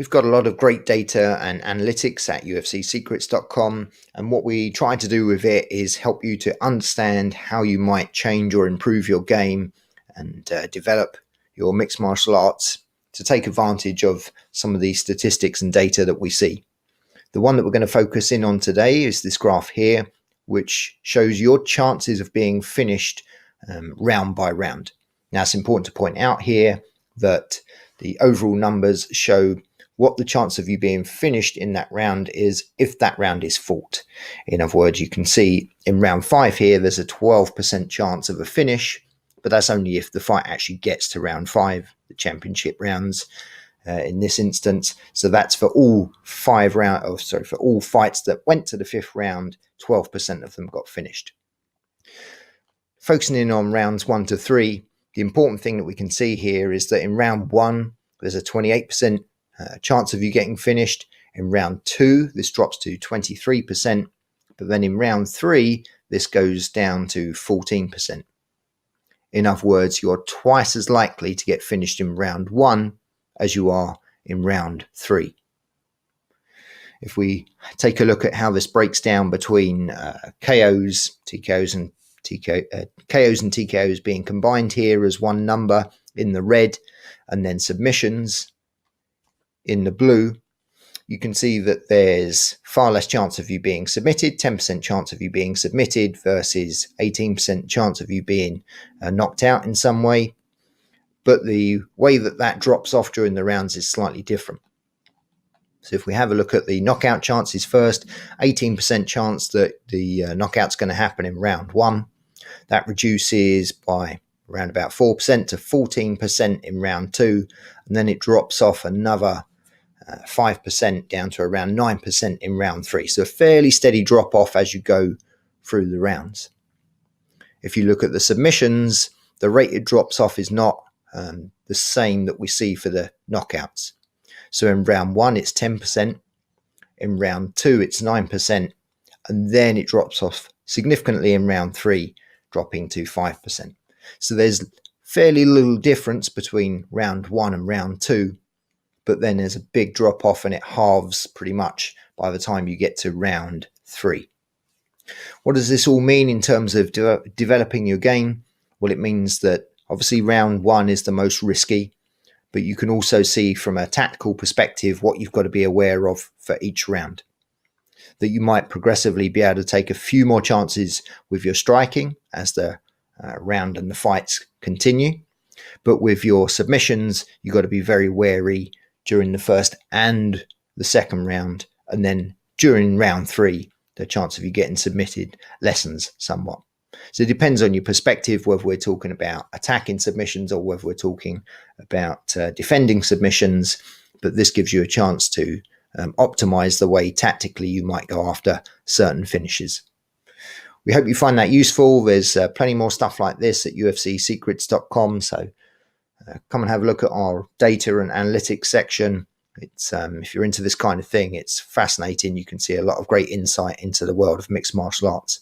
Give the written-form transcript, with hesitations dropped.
We've got a lot of great data and analytics at UFCsecrets.com, and what we try to do with it is help you to understand how you might change or improve your game and develop your mixed martial arts to take advantage of some of these statistics and data that we see. The one that we're going to focus in on today is this graph here, which shows your chances of being finished round by round. Now, it's important to point out here that the overall numbers show what the chance of you being finished in that round is if that round is fought. In other words, you can see in round 5 here, there's a 12% chance of a finish, but that's only if the fight actually gets to round 5, the championship rounds in this instance. So that's for all for all fights that went to the 5th round, 12% of them got finished. Focusing in on rounds 1 to 3, the important thing that we can see here is that in round 1, there's a 28% chance of you getting finished. In round 2, this drops to 23%, but then in round 3, this goes down to 14%. In other words, you're twice as likely to get finished in round 1 as you are in round 3. If we take a look at how this breaks down between KOs, TKOs and KOs and TKOs being combined here as one number in the red, and then submissions in the blue, you can see that there's far less chance of you being submitted, 10% chance of you being submitted versus 18% chance of you being knocked out in some way. But the way that that drops off during the rounds is slightly different. So if we have a look at the knockout chances first, 18% chance that the knockout's going to happen in round 1. That reduces by around about 4% to 14% in round 2, and then it drops off another 5% down to around 9% in round 3. So a fairly steady drop off as you go through the rounds. If you look at the submissions, the rate it drops off is not the same that we see for the knockouts. So in round 1, it's 10%. In round 2, it's 9%. And then it drops off significantly in round 3, dropping to 5%. So there's fairly little difference between round 1 and round 2. But then there's a big drop off and it halves pretty much by the time you get to round 3. What does this all mean in terms of developing your game? Well, it means that obviously round 1 is the most risky, but you can also see from a tactical perspective what you've got to be aware of for each round. That you might progressively be able to take a few more chances with your striking as the round and the fights continue. But with your submissions, you've got to be very wary during the first and the second round. And then during round 3, the chance of you getting submitted lessens somewhat. So it depends on your perspective, whether we're talking about attacking submissions or whether we're talking about defending submissions. But this gives you a chance to optimize the way tactically you might go after certain finishes. We hope you find that useful. There's plenty more stuff like this at UFCsecrets.com. So come and have a look at our data and analytics section. It's if you're into this kind of thing, it's fascinating. You can see a lot of great insight into the world of mixed martial arts.